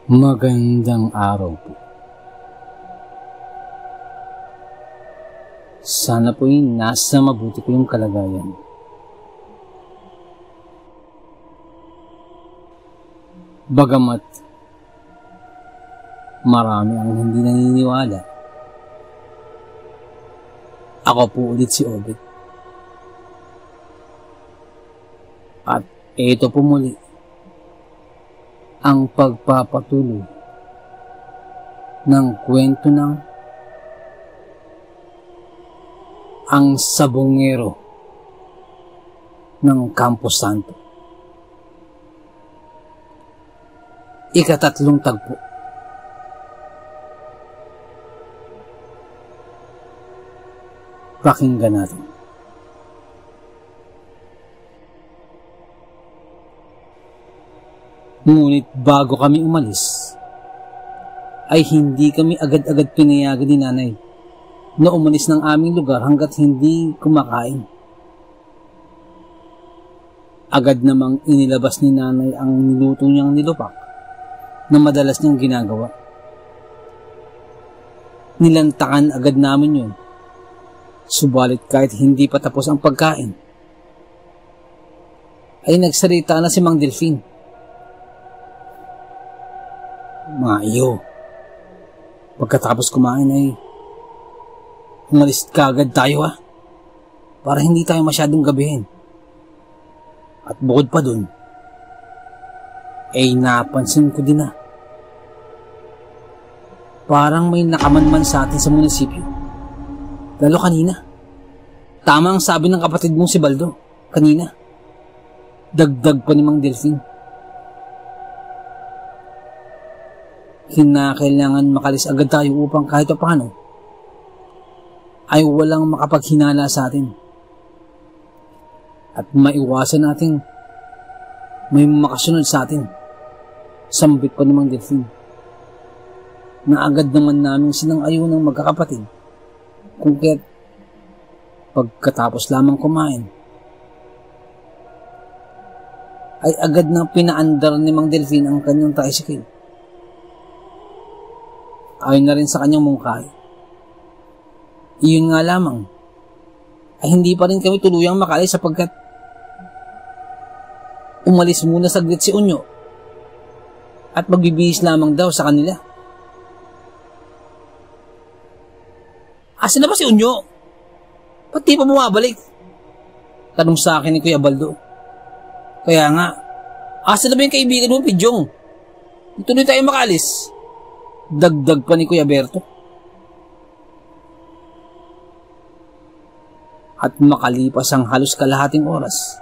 Magandang araw po. Sana po'y nasa mabuti ko yung kalagayan. Bagamat marami ang hindi naniniwala, ako po ulit si Obet. At ito po muli ang pagpapatuloy ng kwento ng Ang Sabongero ng Campo Santo. Ikatatlong tagpo. Pakinggan natin. Ngunit bago kami umalis, ay hindi kami agad-agad pinayagan ni nanay na umalis ng aming lugar hanggat hindi kumakain. Agad namang inilabas ni nanay ang niluto niyang nilupak na madalas niyang ginagawa. Nilantakan agad namin yun. Subalit kahit hindi pa tapos ang pagkain, ay nagsalita na si Mang Delfin. Mga iyo, pagkatapos kumain ay umalis kagad tayo para hindi tayo masyadong gabihin. At bukod pa dun, ay napansin ko din parang may nakamanman sa atin sa munisipyo. Lalo kanina. Tama ang sabi ng kapatid mong si Baldo kanina. Dagdag pa ni Mang Delfin. Kinakailangan makalis agad tayo upang kahit paano ay walang makapaghinala sa atin. At maiwasan natin may makasunod sa atin. Sambit pa ni Mang Delfin. Na agad naman namin sinang-ayon ng magkakapatid. Kung kaya't pagkatapos lamang kumain, ay agad na pinaandar ni Mang Delfin ang kanyang tricycle. Ayon na rin sa kanyang mungkahi. Iyon nga lamang, ay hindi pa rin kami tuluyang makalis sapagkat umalis muna saglit si Unyo at magbibihis lamang daw sa kanila. Asan na ba si Unyo? Ba't di pa bumabalik? Tanong sa akin ni Kuya Baldo. Kaya nga, asan na ba yung kaibigan mo, Pidyong? Tuloy tayo makalis. Dagdag pa ni Kuya Berto. At makalipas ang halos kalahating oras,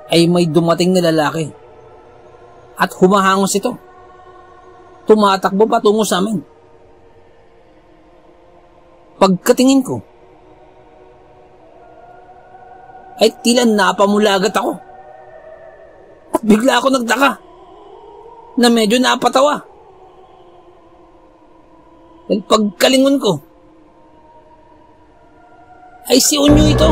ay may dumating na lalaki. At humahangos ito. Tumatakbo patungo sa amin. Pagkatingin ko, ay tila napamulagat ako. At bigla ako nagtaka na medyo napatawa. Dahil pagkalingon ko, ay si Unyo ito.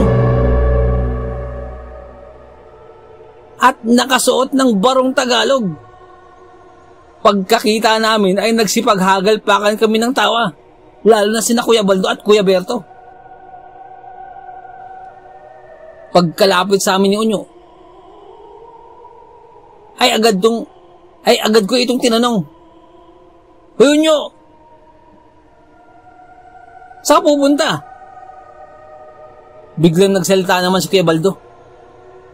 At nakasuot ng barong Tagalog. Pagkakita namin ay nagsipaghagalpakan kami ng tawa. Lalo na sina Kuya Baldo at Kuya Berto. Pagkalapit sa amin ni Unyo, ay agad ko itong tinanong, Hoy Unyo, saan ka pupunta? Biglang nagsalita naman si Kuya Baldo.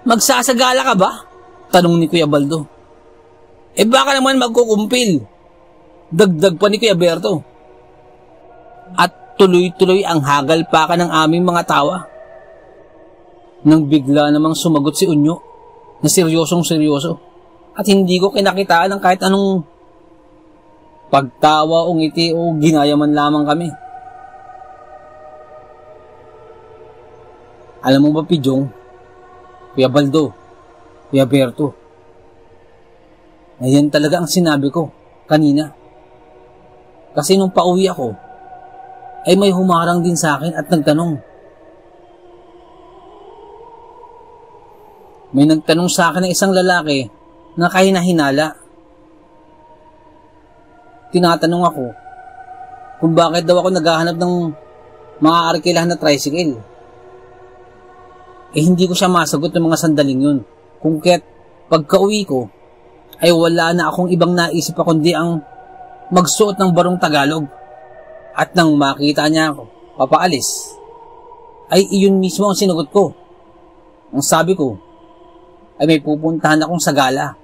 Magsasagala ka ba? Tanong ni Kuya Baldo. Baka naman magkukumpil. Dagdag pa ni Kuya Berto. At tuloy-tuloy ang hagalpakan ng aming mga tawa. Nang bigla namang sumagot si Unyo na seryosong-seryoso at hindi ko kinakitaan ng kahit anong pagtawa o ngiti o ginayaman lamang kami. Alam mo ba, Pidyong, Kuya Baldo, Kuya Berto, na yan talaga ang sinabi ko kanina. Kasi nung pauwi ako, ay may humarang din sa akin at nagtanong. May nagtanong sa akin ng isang lalaki na kahinahinala tinatanong ako kung bakit daw ako naghahanap ng mga arkilahan na tricycle. Hindi ko siya masagot ng mga sandaling yun. Kung kaya't pagka-uwi ko, ay wala na akong ibang naisip pa kundi ang magsuot ng barong Tagalog. At nang makita niya ako papaalis, ay iyon mismo ang sinagot ko. Ang sabi ko, ay may pupuntahan akong sa gala.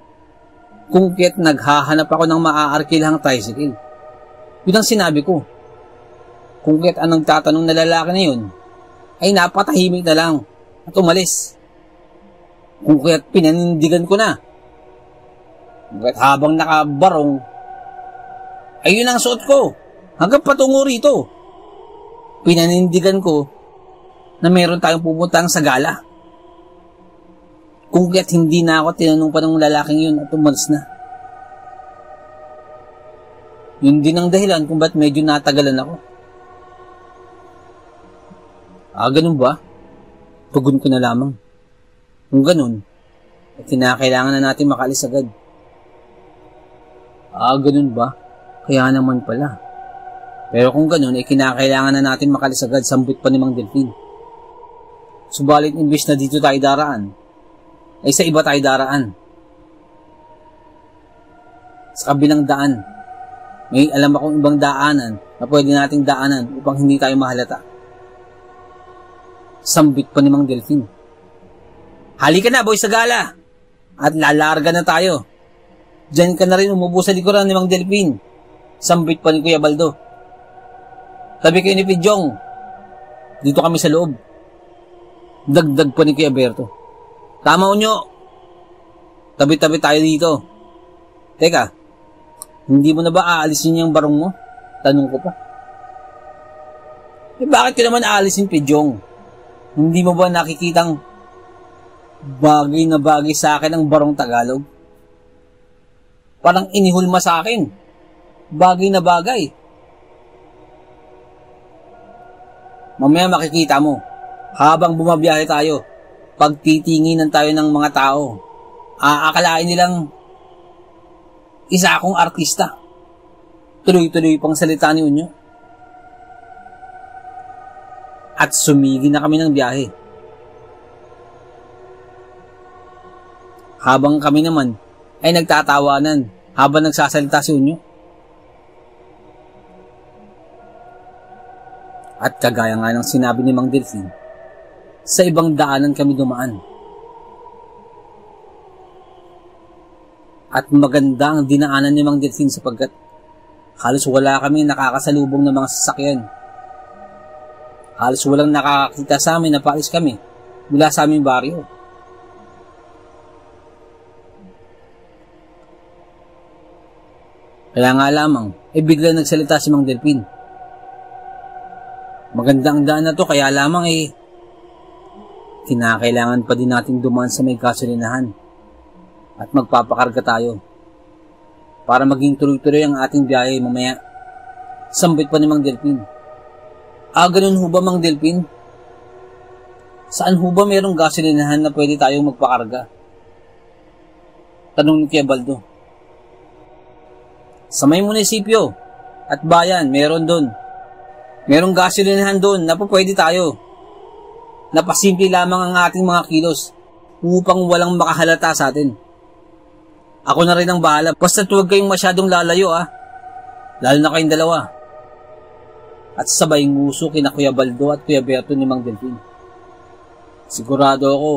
Kung kaya't naghahanap ako ng maaarkilahang tricycle. Yun ang sinabi ko. Kung kaya't ang nagtatanong na lalaki na yun, ay napatahimik na lang at umalis. Kung kaya't pinanindigan ko na. Kung kaya't habang nakabarong, ay yun ang suot ko hanggang patungo rito. Pinanindigan ko na meron tayong pupuntang sa gala. Kung kaya't hindi na ako tinanong pa ng lalaking yun at umalis na. Yun din ang dahilan kung ba't medyo natagalan ako. Ganun ba? Tugon ko na lamang. Kung ganun, kinakailangan na natin makaalis agad. Ganun ba? Kaya naman pala. Pero kung ganun, kinakailangan na natin makaalis agad, sambit pa ni Mang Delfin. Subalit imbis na dito tayo daraan, ay sa iba tayo daraan. Sa kabilang daan, may alam akong ibang daanan na pwede nating daanan upang hindi tayo mahalata. Sambit pa ni Mang Delfin. Halika na, boy, sa gala! At lalarga na tayo. Diyan ka na rin umupo sa likuran ni Mang Delfin. Sambit pa ni Kuya Baldo. Tabi kayo ni Pidyong. Dito kami sa loob. Dagdag pa ni Kuya Berto. Tama unyo. Tabi-tabi tayo dito. Teka, hindi mo na ba aalisin yung barong mo? Tanong ko pa. Bakit ko naman aalisin, Pidyong? Hindi mo ba nakikitang bagay na bagay sa akin ang barong Tagalog? Parang inihulma sa akin. Bagay na bagay. Mamaya makikita mo. Habang bumabiyahe tayo, pagtitinginan tayo ng mga tao, aakalain nilang isa akong artista. Tuloy-tuloy pang salita ni Unyo. At sumigi na kami ng biyahe. Habang kami naman ay nagtatawanan habang nagsasalita si Unyo. At kagaya nga ng sinabi ni Mang Delfin, sa ibang daanan kami dumaan. At maganda ang dinaanan ni Mang Delfin sapagkat halos wala kami nakakasalubong ng mga sasakyan. Halos walang nakakakita sa amin na paalis kami mula sa aming baryo. Kaya nga lamang, bigla nagsalita si Mang Delfin. Maganda ang daan na to, kaya lamang kinakailangan pa din natin dumaan sa may gasolinahan at magpapakarga tayo para maging tuloy-tuloy ang ating biyahe mamaya. Sambit pa ni Mang Delfin. Ganun ho ba, Mang Delfin? Saan ho ba mayroong gasolinahan na pwede tayong magpakarga? Tanong ni Kuya Baldo. Sa may munisipyo at bayan, meron doon. Merong gasolinahan doon na pwede tayo. Napasimple lamang ang ating mga kilos upang walang makahalata sa atin. Ako na rin ang bahala. Basta huwag kayong masyadong lalayo Lalo na kayong dalawa. At sabay nguso kina Kuya Baldo at Kuya Berto ni Mang Delfin. Sigurado ako,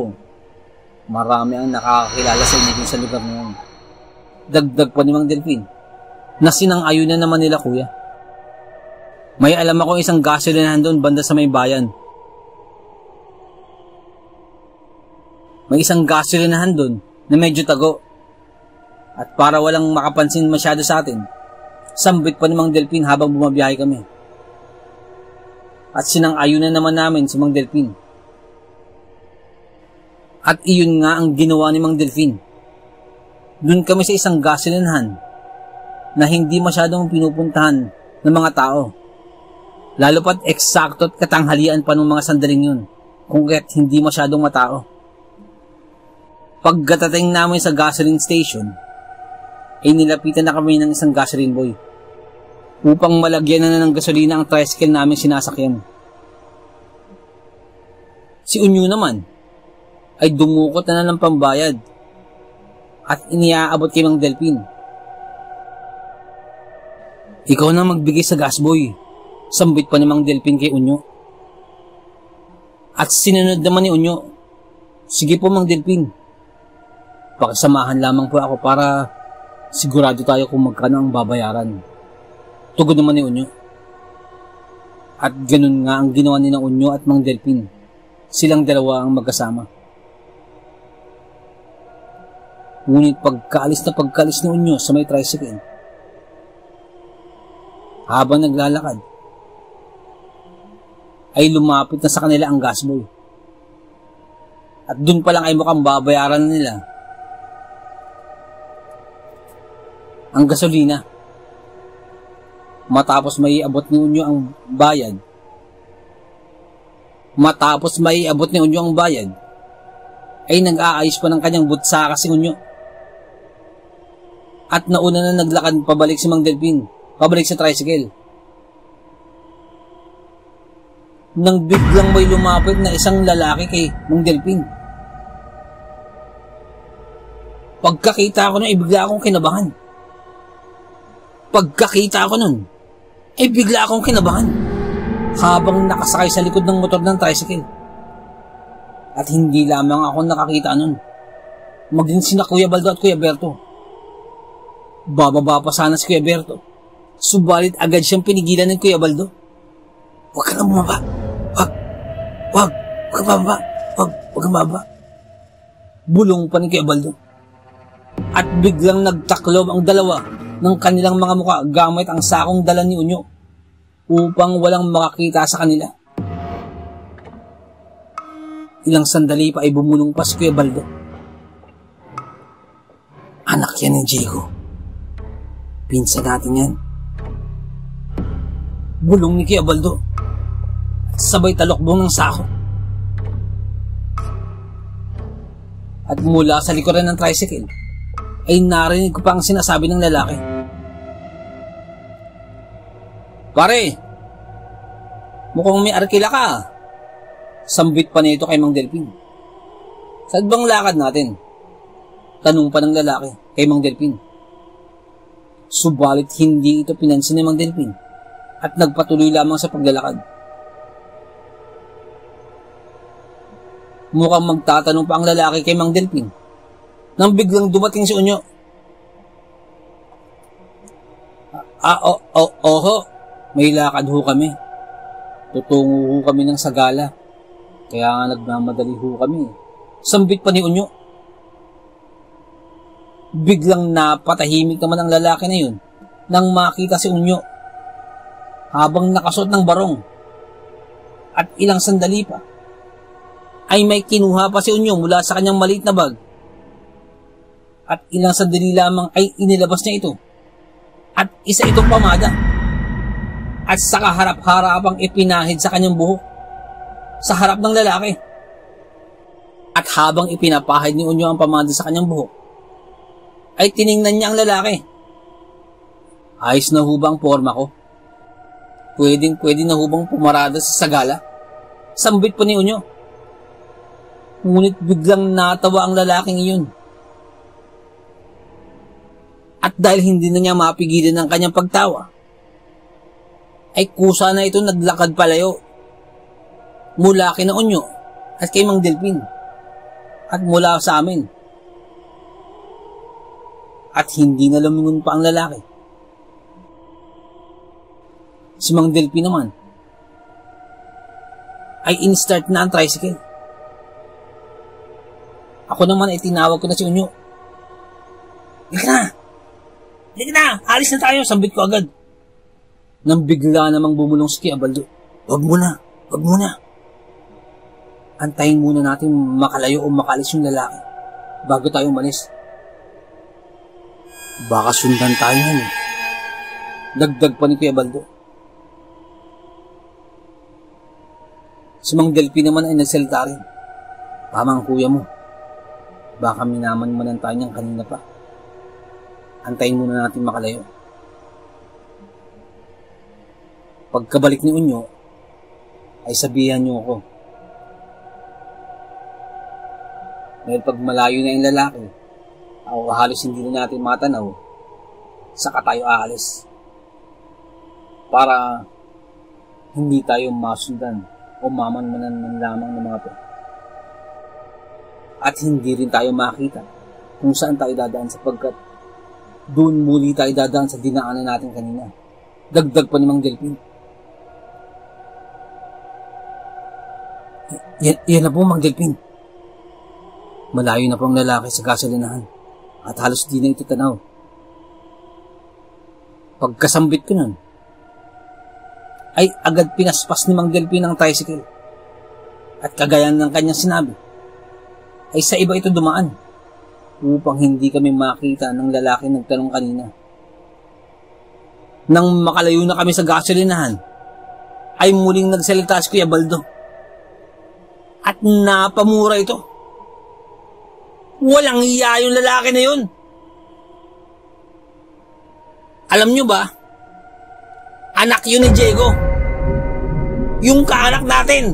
marami ang nakakakilala sa inyo sa lugar na yun. Dagdag pa ni Mang Delfin, na sinang-ayun na naman nila kuya. May alam akong isang gasolinahan doon banda sa may bayan. May isang gasolinahan doon na medyo tago. At para walang makapansin masyado sa atin, sambit pa ni Mang Delfin habang bumabiyahe kami. At sinang-ayun na naman namin si Mang Delfin. At iyon nga ang ginawa ni Mang Delfin. Doon kami sa isang gasolinahan na hindi masyadong pinupuntahan ng mga tao. Lalo pat eksakto at katanghalian pa ng mga sandaling yun, kung kaya't hindi masyadong matao. Pagkatating namin sa gasoline station, nilapitan na kami ng isang gasoline boy. upang malagyan na ng gasolina ang tricycle namin sinasakyan. Si Unyo naman ay dumukot na ng pambayad at iniaabot kay Mang Delpin. Ikaw na magbigay sa gasboy, sambit pa ni Mang Delpin kay Unyo. At sinunod naman ni Unyo, sige po Mang Delpin, pakisamahan lamang po ako para sigurado tayo kung magkano ang babayaran. Tugon naman ni Unyo. At ganun nga ang ginawa ni Unyo at Mang Delpin. Silang dalawa ang magkasama. Ngunit pagkaalis ni Unyo sa may tricycle, habang naglalakad, ay lumapit na sa kanila ang gasboy. At dun pa lang ay mukhang babayaran na nila ang gasolina. Matapos may abot ni Unyo ang bayad, ay nag-aayos pa ng kanyang butsaka si Unyo. At nauna na naglakad pabalik si Mang Delpin, pabalik sa tricycle. Nang biglang may lumapit na isang lalaki kay Mang Delpin. Pagkakita ko nun, bigla akong kinabahan. Habang nakasakay sa likod ng motor ng tricycle. At hindi lamang ako nakakita nun, maging sina Kuya Baldo at Kuya Berto. Bababa pa sana si Kuya Berto, subalit agad siyang pinigilan ng Kuya Baldo. Huwag ka na bumaba. Huwag kang bababa. Bulong pa ni Kuya Baldo. At biglang nagtaklob ang dalawa ng kanilang mga mukha gamit ang sakong dala ni Unyo upang walang makakita sa kanila. Ilang sandali pa ay bumulong pa si Kuya Baldo. Anak yan ni Diego. Pinsan natin yan. Bulong ni Kuya Baldo. Sabay talokbong ng sako. At mula sa likuran ng tricycle, ay narinig ko pa ang sinasabi ng lalaki. Pare, mukhang may arkila ka. Sambit pa nito kay Mang Delpin. Saan bang lakad natin? Tanong pa ng lalaki kay Mang Delpin. Subalit hindi ito pinansin ni Mang Delpin at nagpatuloy lamang sa paglalakad. Mukhang magtatanong pa ang lalaki kay Mang Delpin nang biglang dumating si Unyo. Oho, may lakad ho kami. Tutungo ho kami ng Sagala. Kaya nga nagmamadali ho kami. Sambit pa ni Unyo. Biglang napatahimik naman ang lalaki na yun nang makita si Unyo habang nakasuot ng barong. At ilang sandali pa ay may kinuha pa si Unyo mula sa kanyang maliit na bag. At ilang sandali lamang ay inilabas niya ito. At isa itong pamada. At sa kaharap-harapang ipinahid sa kanyang buhok sa harap ng lalaki. At habang ipinapahid ni Unyo ang pamada sa kanyang buhok, ay tiningnan niya ang lalaki. Ayos na hubang forma ko? Pwede na hubang pumarada sa Sagala? Sambit po ni Unyo. Ngunit biglang natawa ang lalaking iyon. At dahil hindi na niya mapigilan ang kanyang pagtawa, ay kusa na ito naglakad palayo mula kina Unyo at kay Mang Delpin at mula sa amin. At hindi na lumingon pa ang lalaki. Si Mang Delpin naman ay in-start na ang tricycle. Ako naman ay tinawag ko na si Unyo. Halika na, alis na tayo, sambit ko agad. Nang bigla namang bumulong si Kuya Baldo. Wag muna. Antayin muna natin makalayo o makalis yung lalaki bago tayo umalis. Baka sundan tayo yan eh. Dagdag pa ni Kuya Baldo. Si Mang Delpin naman ay nagsalita rin. Tama ang kuya mo. Baka minaman tayo niyang kanina pa. Antayin muna natin makalayo. Pagkabalik ni Unyo, ay sabihan niyo ako. Dahil pag malayo na yung lalaki, ako halos hindi na natin matanaw, saka tayo aalis. Para hindi tayo masundan o mamanmanan man lamang ng mga to. At hindi rin tayo makita kung saan tayo dadaan sapagkat doon muli tayo dadaan sa dinaanan natin kanina. Dagdag pa ni Mang Delpin. Yan na po, Mang Delpin. Malayo na po ang lalaki sa gasolinahan at halos di na ito tanaw. Pagkasambit ko nun, ay agad pinaspas ni Mang Delpin ang tricycle. At kagaya ng kanyang sinabi, ay sa iba ito dumaan upang hindi kami makita ng lalaki nagtanong kanina. Nang makalayo na kami sa gasolinahan, ay muling nagsalita si Kuya Baldo. At napamura ito. Walang iya yung lalaki na yun. Alam nyo ba, anak yun ni Diego. Yung kaanak natin.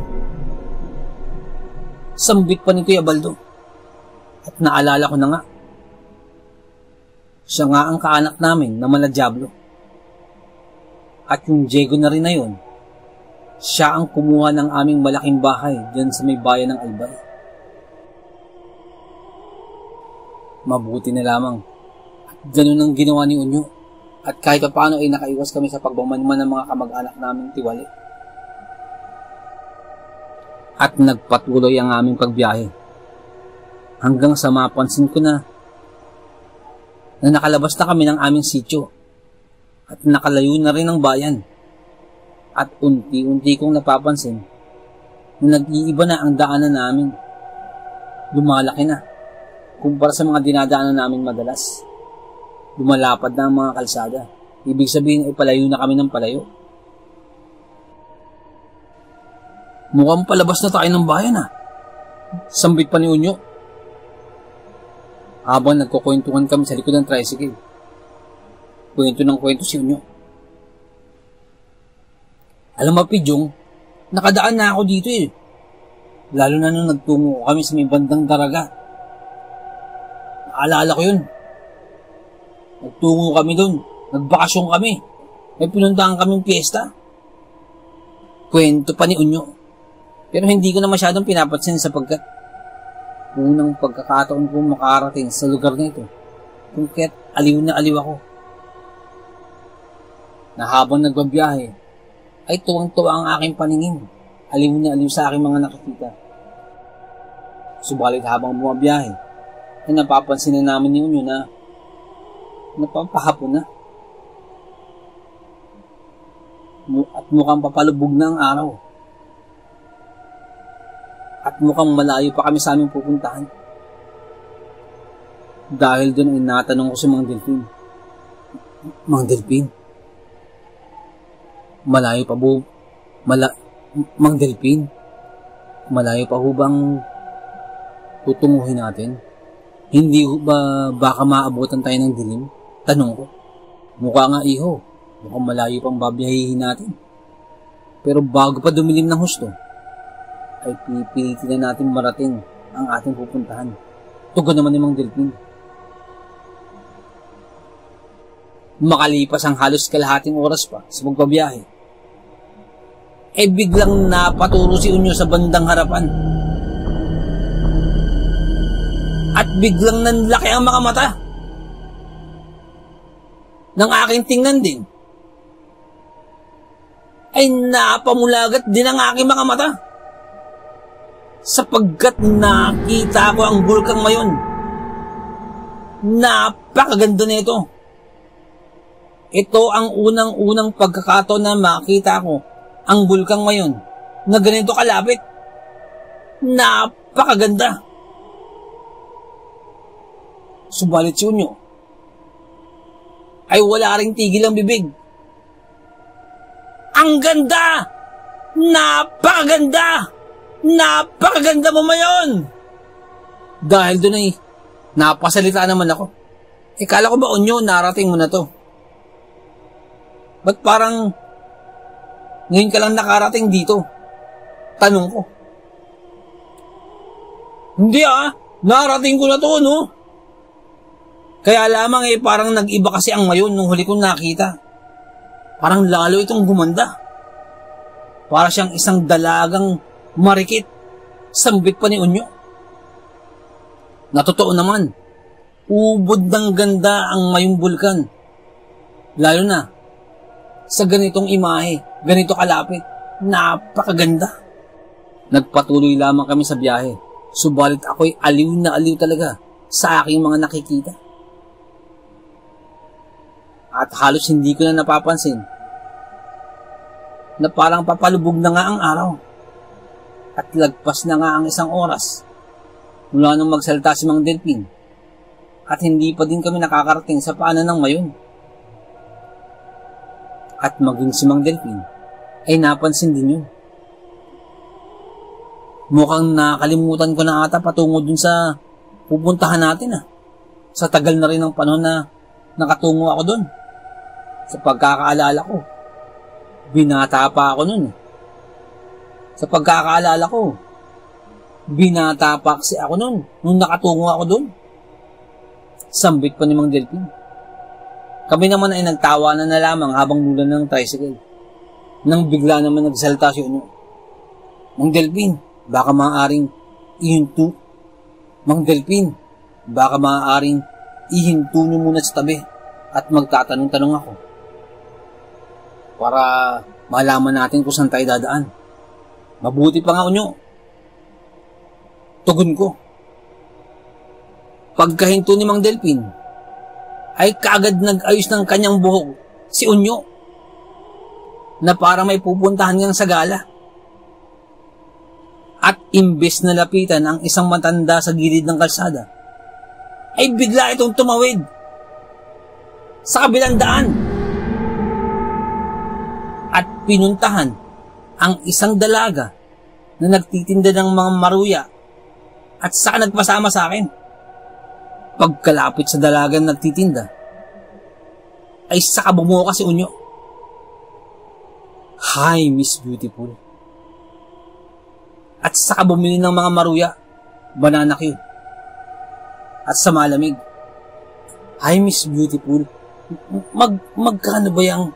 Sambit pa ni Kuya Baldo. At naalala ko na nga. Siya nga ang kaanak namin na Maladiablo. At yung Diego na rin na yun, siya ang kumuha ng aming malaking bahay dyan sa may bayan ng Albay. Mabuti na lamang. At ganun ang ginawa ni Unyo. At kahit paano ay nakaiwas kami sa pagbamanman ng mga kamag-anak naming tiwali. At nagpatuloy ang aming pagbiyahe. Hanggang sa mapansin ko na nakalabas na kami ng aming sityo. At nakalayo na rin ang bayan. At unti-unti kong napapansin na nag-iiba na ang daanan namin. Lumalaki na kumpara sa mga dinadaanan namin madalas. Lumalapad na ang mga kalsada. Ibig sabihin ay palayo na kami ng palayo. Mukhang palabas na tayo ng bayan Sambit pa ni Unyo. Habang nagkukwentuhan kami sa likod ng tricycle. Kwento ng kwento si Unyo. Alam mo, Pidyong, nakadaan na ako dito Lalo na nung nagtungo kami sa may bandang Daraga. Naalala ko yun. Nagtungo kami doon. Nagbakasyon kami. May pinuntahan kaming piyesta. Kwento pa ni Unyo. Pero hindi ko na masyadong pinapansin sapagkat unang pagkakataon ko makarating sa lugar na ito. Kung kaya't aliw na aliw ako. Na habang nagbabiyahe, ay tuwang-tuwa ang aking paningin. Aliw na aliw sa aking mga nakikita. Subalit habang bumabiyahe, ay napapansin na namin ni Unyo na napapahapon na. At mukhang papalubog na ang araw. At mukhang malayo pa kami sa aming pupuntahan. Dahil doon ay natanong ko si Mang Delpin. Mang Delpin? Malayo pa po. Mang Delpin? Malayo pa ho bang tutunguhin natin? Hindi ba baka maabutan tayo ng dilim? Tanong ko. Mukha nga iho. Mukhang malayo pang babiyahihin natin. Pero bago pa dumilim ng husto, ay pipilitin na natin marating ang ating pupuntahan. Tugon naman ni Mang Delpin. Makalipas ang halos kalahating oras pa sa pagbabiyahe, ay biglang napaturo si Unyo sa bandang harapan. At biglang nanlaki ang mga mata. Nang aking tingnan din, ay napamulagat din ang aking mga mata. Sapagkat nakita ko ang Bulkang Mayon. Napakaganda na ito. Ito ang unang-unang pagkakataon na makita ko ang Bulkang Mayon na ganito kalapit. Napakaganda. Subalit si Unyo ay wala ring tigil ang bibig. Ang ganda! Napakaganda! Napakaganda mo, Mayon! Dahil doon ay napasalita naman ako. Kala ko ba, Unyo, narating mo na to? Ba't parang Ngayon ka lang nakarating dito. Tanong ko. Hindi narating ko na to, no? Kaya lamang parang nag-iba kasi ang mayon nung huli kong nakita. Parang lalo itong gumanda. Para siyang isang dalagang marikit. Sambit pa ni Unyo. Natotoo naman, ubod ng ganda ang mayong bulkan. Lalo na, sa ganitong imahe, ganito kalapit, napakaganda. Nagpatuloy lamang kami sa biyahe, subalit ako'y aliw na aliw talaga sa aking mga nakikita. At halos hindi ko na napapansin na parang papalubog na nga ang araw. At lagpas na nga ang isang oras mula nung magsalita si Mang Delpin at hindi pa din kami nakakarating sa paanan ng mayon. At maging si Mang Delpin ay napansin din yun. Mukhang nakalimutan ko na ata patungo dun sa pupuntahan natin Sa tagal na rin ng panahon na nakatungo ako dun. Sa pagkakaalala ko, binata pa ako nun. Sa pagkakaalala ko, binata pa kasi ako nun nung nakatungo ako dun. Sambit pa ni Mang Delpin. Kami naman ay nagtawanan na lamang habang nulan ng tricycle. Nang bigla naman nagsalita si Unyo. Mang Delpin, baka maaaring ihinto. Mang Delpin, baka maaaring ihinto nyo muna sa tabi at magtatanong-tanong ako. Para malaman natin kung saan tayo dadaan. Mabuti pa nga, Unyo. Tugon ko. Pagkahinto ni Mang Delpin, ay kaagad nag-ayos ng kanyang buhok si Unyo na para may pupuntahan ngang sa gala. At imbes na lapitan ang isang matanda sa gilid ng kalsada, ay bigla itong tumawid sa kabilang daan at pinuntahan ang isang dalaga na nagtitinda ng mga maruya at saka nagpasama sa akin. Pagkalapit sa dalagang nagtitinda, ay saka bumuka si Unyo. Hi, Miss Beautiful. At saka bumili ng mga maruya, banana cue, at sa malamig. Hi, Miss Beautiful. Magkano ba yung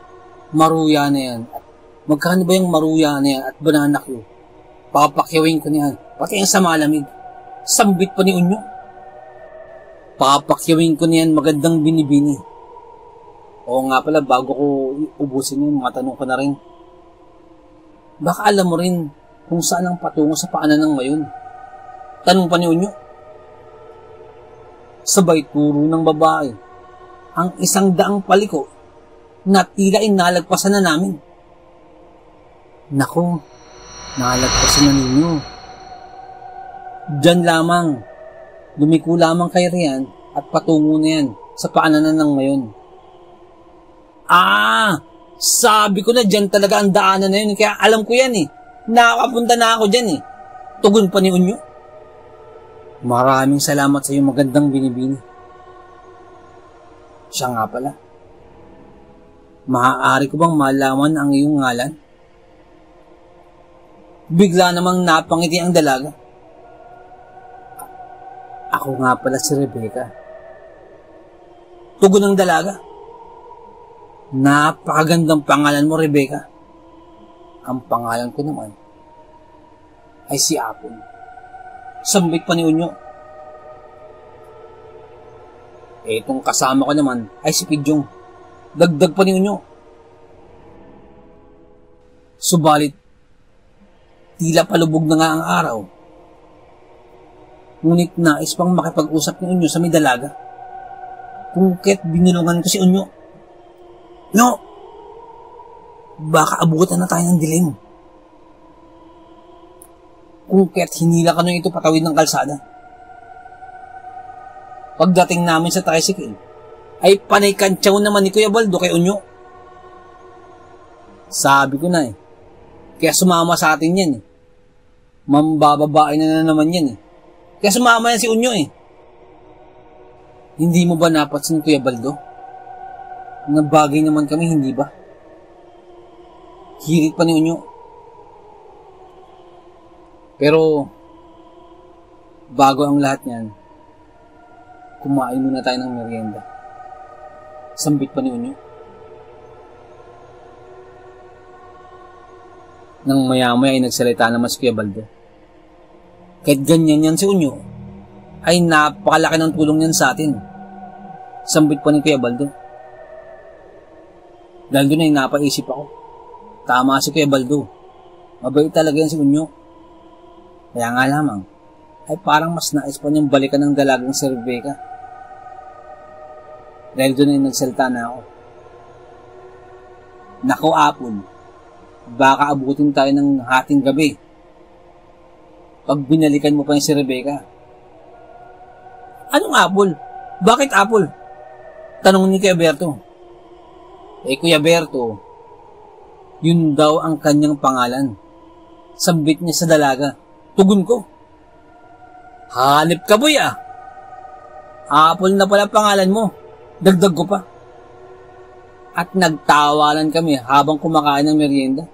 maruya na yan? Magkano ba yung maruya na yan at banana cue? Papakyawin ko niyan, pati yung sa malamig. Sambit pa ni Unyo. Papakyawin ko niyan, magandang binibini. Oo nga pala, bago ko ubusin yun, matanong ko na rin. Baka alam mo rin kung saan ang patungo sa paanan ng mayon. Tanong pa ni Unyo. Sabay turo ng babae ang 100 paliko na tila inalagpasan na namin. Nako, nalagpasan na ninyo. Diyan lamang, lumiko lamang kay Rian at patungo na yan sa paanan ng mayon. Sabi ko na dyan talaga ang daanan na yun, kaya alam ko yan Nakakapunta na ako dyan Tugon pa ni Unyo. Maraming salamat sa iyong magandang binibini. Siya nga pala. Maaari ko bang malaman ang iyong ngalan? Bigla namang napangiti ang dalaga. Ako nga pala si Rebecca. Tugon ng dalaga. Napakagandang pangalan mo, Rebecca. Ang pangalan ko naman ay si Apple. Sambit pa ni Unyo. Itong kasama ko naman ay si Pidyong. Dagdag pa ni Unyo. Subalit, tila palubog na nga ang araw. Ngunit nais pang makipag-usap ni Unyo sa may dalaga. Kung kaya't binulungan ko si Unyo. No! Baka abutan na tayo ng dilim. Kung kaya't hinila ka nung ito patawid ng kalsada. Pagdating namin sa tricycle, ay panay kantsaw naman ni Kuya Baldo kay Unyo. Sabi ko na kaya sumama sa atin yan Mambababae na naman yan Kaya sumama yan si Unyo Hindi mo ba napansin, Kuya Baldo? Na bagay naman kami, hindi ba? Hirit pa ni Unyo. Pero, bago ang lahat niyan, kumain muna tayo ng merienda. Sambit pa ni Unyo. Nang maya-maya ay nagsalita naman si Kuya Baldo. Kahit ganyan yan si Unyo, ay napakalaki ng tulong niyan sa atin. Sambit pa ni Kuya Baldo. Dahil doon ay napaisip ako. Tama si Kuya Baldo. Mabait talaga yan si Unyo. Kaya nga lamang, ay parang mas nais pa niyang balikan ng dalagang si Rebecca. Dahil doon ay nagsalita na ako. Nako, Apple, baka abutin tayo ng hating gabi pag binalikan mo pa yung si Rebecca. Anong Apple? Bakit Apple? Tanong ni Kuya Berto. Kuya Berto, yun daw ang kanyang pangalan. Sambit niya sa dalaga. Tugon ko. Hanip ka, boy, ah. Apple na pala pangalan mo. Dagdag ko pa. At nagtawanan kami habang kumakain ng merienda.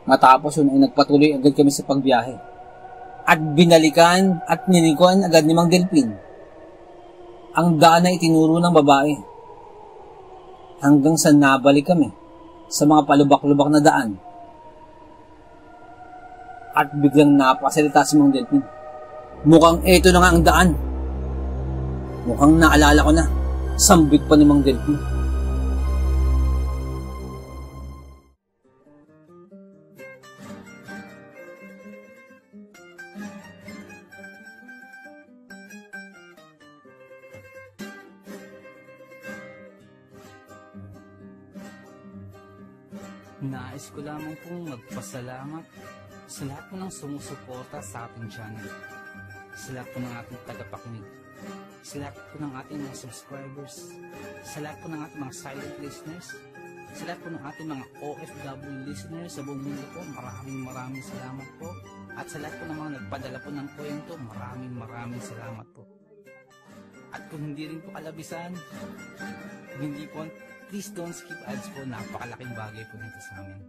Matapos yun ay nagpatuloy agad kami sa pagbiyahe. At binalikan at nilikuan agad ni Mang Delpin ang daan na itinuro ng babae. Hanggang sa nabalik kami sa mga palubak-lubak na daan. At biglang napasalita si Mang Delpin. Mukhang eto na nga ang daan. Mukhang naalala ko na. Sambit pa ni Mang Delpin. Nais ko lamang pong magpasalamat sa lahat po ng sumusuporta sa ating channel, sa lahat po ng ating tagapakinig, sa lahat po ng ating mga subscribers, sa lahat po ng ating mga silent listeners, sa lahat po ng ating mga OFW listeners sa buong mundo po. Maraming salamat po. At sa lahat po ng mga nagpadala po ng kwento, maraming salamat po. At kung hindi rin po kalabisan, hindi po, please don't skip ads po. Napakalaking bagay po nito sa amin.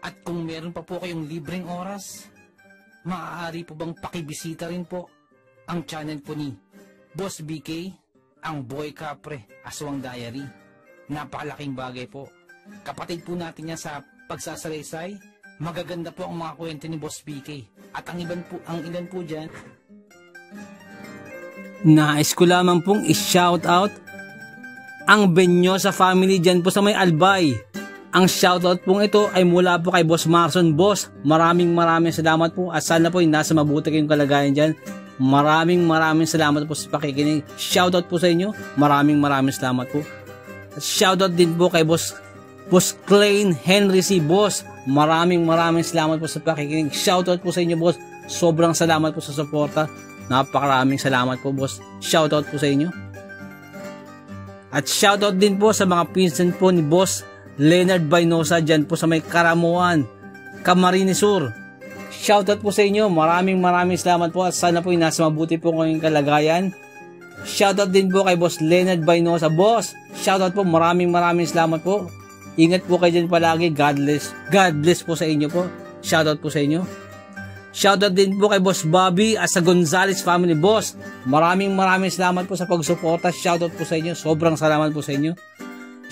At kung meron pa po kayong libreng oras, maaari po bang pakibisita rin po ang channel po ni Boss BK, ang Boy Capre, Aswang Diary. Napakalaking bagay po. Kapatid po natin yan sa pagsasalaysay. Magaganda po ang mga kwento ni Boss BK. At ang ilan po dyan, nais ko lamang pong i-shoutout ang Benyosa family dyan po sa may Albay. Ang shoutout pong ito ay mula po kay Boss Marson. Boss, maraming salamat po at sana po nasa mabuti kayong kalagayan dyan. Maraming salamat po sa pakikinig. Shoutout po sa inyo. Maraming salamat po. At shoutout din po kay Boss Klein Henry C. Boss, maraming salamat po sa pakikinig. Shoutout po sa inyo, Boss. Sobrang salamat po sa suporta. Napakaraming salamat po, Boss. Shoutout po sa inyo. At shoutout din po sa mga pinsan po ni Boss Leonard Bainosa dyan po sa may Karamuan, Camarines Sur. Shoutout po sa inyo. Maraming salamat po at sana po nasa mabuti po kayong kalagayan. Shoutout din po kay Boss Leonard Bainosa. Boss, shoutout po. Maraming salamat po. Ingat po kayo dyan palagi. God bless po sa inyo po. Shoutout po sa inyo. Shoutout din po kay Boss Bobby at sa Gonzales family. Boss, maraming salamat po sa pagsuporta. Shoutout po sa inyo. Sobrang salamat po sa inyo.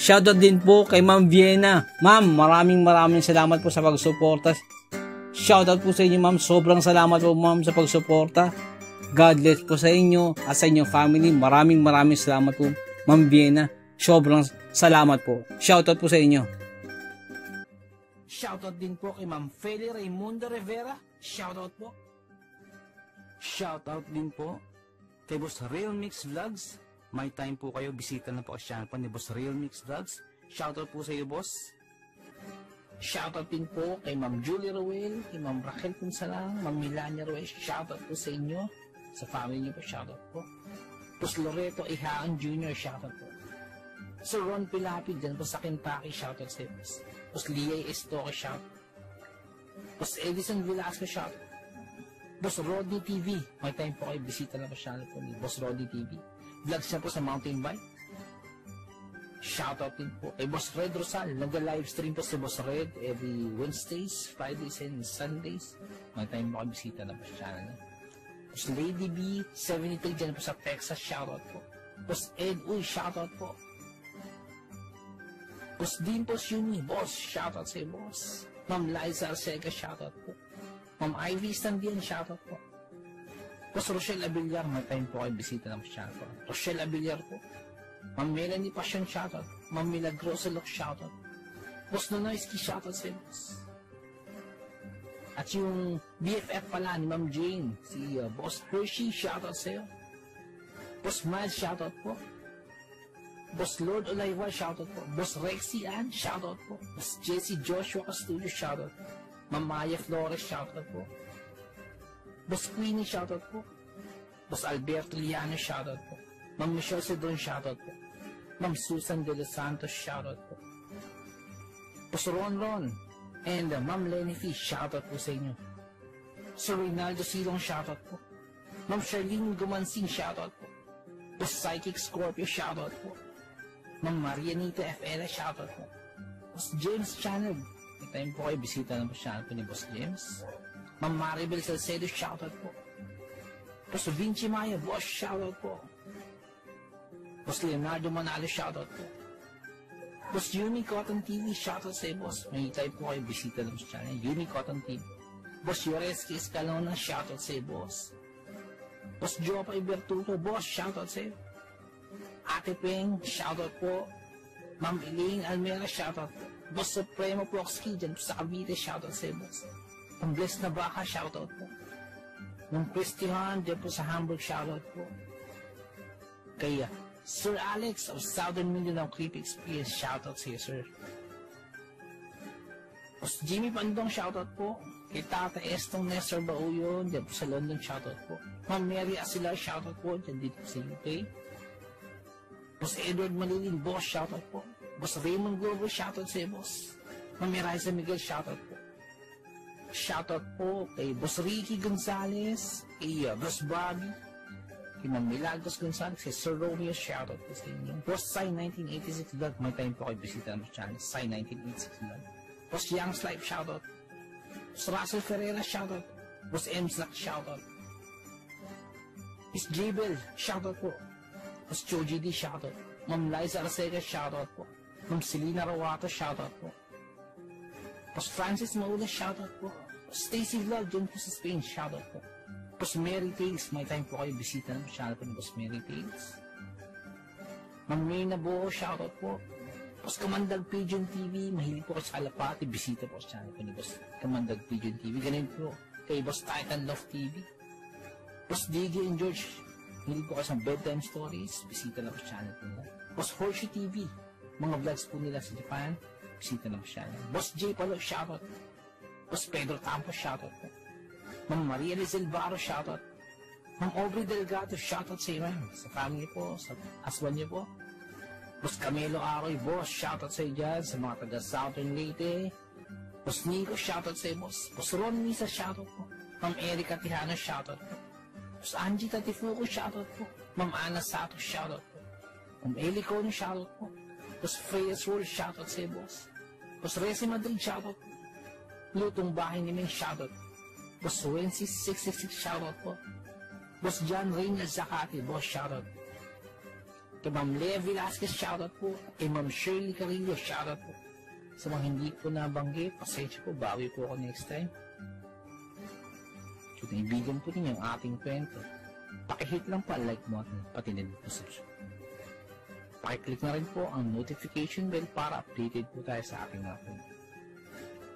Shoutout din po kay Ma'am Vienna. Ma'am, maraming salamat po sa pagsuporta. Shoutout po sa inyo, Ma'am. Sobrang salamat po, Ma'am, sa pagsuporta. God bless po sa inyo at sa inyong family. Maraming salamat po, Ma'am Vienna. Sobrang salamat po. Shoutout po sa inyo. shoutout din po kay Ma'am Feli Raimundo Rivera. Shoutout po. Shoutout din po kay Boss Real Mix Vlogs. May time po kayo, bisita na po ang channel po ni Boss Real Mix Vlogs. Shoutout po sa iyo, Boss. Shoutout din po kay Ma'am Julie Ruel, kay Ma'am Raquel Punsalang, Ma'am Milania Ruel. Shoutout po sa inyo, sa family niyo po. Shoutout po. Boss Loreto Ihaan Jr. Shoutout po. Sir Ron Pilapi dyan po sa Kentucky. Shoutout sa iyo, Boss. Boss Liay Estoque. Shoutout. Boss Edison Velasco. Shoutout. Boss Rodney TV. May time po kayo, bisita na po channel po ni Boss Rodney TV. vlogs niya po sa mountain bike. Shoutout din po kay Boss Red Rosal. Nag-livestream po si Boss Red every Wednesdays, Fridays, and Sundays. May time po kayo bisita na po sa channel niya. Boss Lady B, 73 dyan po sa Texas. Shoutout po. Boss Ed Uy, shoutout po. Boss Dimpos Yumi, boss, shoutout sa'yo, boss. Ma'am Liza Arcega, shoutout po. Ma'am Ivy Standian, shoutout po. Boss Rochelle Abillar, may time po kayo bisita na po sa channel po. Rochelle Abillar po. Ma'am Melanie Passion, shoutout. Ma'am Milagrosa Look, shoutout. Boss Nonoyski, shoutout sa'yo, boss. At yung BFF pala ni Ma'am Jane, si Boss Hershey, shoutout sa'yo. Boss Miles, shoutout po. Boss Lord Olaiwa, shoutout po. Boss Rexy Ann, shoutout po. Boss Jesse Joshua Castillo, shoutout po. Ma'am Maya Flores, shoutout po. Boss Queenie, shoutout po. Boss Alberto Liano, shoutout po. Ma'am Michelle Cedron, shoutout po. Ma'am Susan De Los Santos, shoutout po. Boss Ron and Ma'am Lenny Fish, shoutout po sa inyo. Sir Reynaldo Silong, shoutout po. Ma'am Charlene Gumansing, shoutout po. Boss Psychic Scorpio, shoutout po. Ma'am Marianita FL, shoutout po. Boss James Channel, may time po kayo bisita na po channel po ni Boss James. Ma'am Maribel Salcedo, shoutout po. Boss Vinci Maya, boss, shoutout po. Boss Leonardo Manalo, shoutout po. Boss Yumi Cotton TV, shoutout sa boss. May time po kayo bisita na po sa channel, Yumi Cotton TV. Boss Yoreski Escalona, shoutout sa boss. Boss Jopay Bertuto, boss, shoutout sa iyo. Ate Peng, shoutout po. Ma'am Elaine Almera, shoutout po. Boss Supremo Proxky, dyan po sa Cavite, shoutout sa iyo, boss. Ang Bless na Baka, shoutout po. Ma'am Christian, dyan po sa Hamburg, shoutout po. Kaya, Sir Alex of Southern Mindanao Creepy Experience, shoutout sa iyo, sir. Boss Jimmy Pandong, shoutout po. Kay Tata Estong Nestor Bauyon, dyan po sa London, shoutout po. Ma'am Mary Asilar, shoutout po, dyan dito po sa UK. Boss Edward Malilin, boss, shoutout po. Boss Raymond Glover, shoutout sa iyo, boss. Ma'am Eliza Miguel, shoutout po. Shoutout po kay Boss Ricky Gonzalez, kay Boss Bobby, kay Ma'am Milagros Gonzalez, kay Sir Romeo, shoutout po sa inyo. Boss Sai 1986 Vlog, may time po kayo bisita ng channel, Sai 1986 Vlog. Boss Young's Life, shoutout. Boss Russell Ferreira, shoutout. Boss Mslack, shoutout. Miss Jabel, shoutout po. Boss Choji D, shoutout. Ma'am Liza Arcega, shoutout po. Ma'am Selena Rawato, shoutout po. Boss Francis Maula, shoutout po. Boss Stacy Vlog, dyan po sa Spain, shoutout po. Boss Mary Tales, may time po kayo bisita ng channel po ni Boss Mary Tales. Ma'am Mayna Bo, shoutout po. Boss Kamandag Pigeon TV, mahilig po kayo sa Alapati, bisita po sa channel po ni Boss Kamandag Pigeon TV. Ganun po kay Boss Titan Love TV. Boss DJ and George, mahilig po kayo sa bedtime stories, bisita lang po sa channel po nila. Boss Horsey TV, mga vlogs po nila sa Japan, bisita lang po sa channel. Boss J Palo, shoutout. Boss Pedro Tampo, shoutout po. Ma'am Maria Lizel Barro, shoutout. Ma'am Aubrey Delgado, shoutout sa iyo, sa family po, sa husband niyo po. Boss Camilo Aroy, boss, shoutout sa iyo dyan, sa mga taga Southern Leyte. Boss Nico, shoutout sa iyo, boss. Boss Ron Misa, shoutout po. Ma'am Erica Tijano, shoutout po. Boss Angie Tatifuco, shoutout po. Ma'am Ana Sato, shoutout po. Ma'am Eli Cono, shoutout po. Boss Freyas World, shoutout sa iyo, boss. Boss Resi Madrid, shoutout po. Lutong Bahay ni Ming, shoutout po. Boss Wences 666, shoutout po. Boss John Reynolds Zacati, boss, shoutout po. Kay Ma'am Lea Velasquez, shoutout po. Kay Ma'am Shirley Carillo, shoutout po. Sa mga hindi ko nabanggit, pasensya po, bawi po ako next time. Kung naibigan po ninyo ang ating kwento, pakihit lang po ang like mo at patinid po sa siya. Pakiclick na rin po ang notification bell para updated po tayo sa ating mga kwento.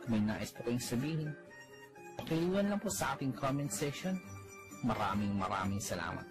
Kung may nais po kayong sabihin, pakiliwan lang po sa ating comment section. Maraming salamat.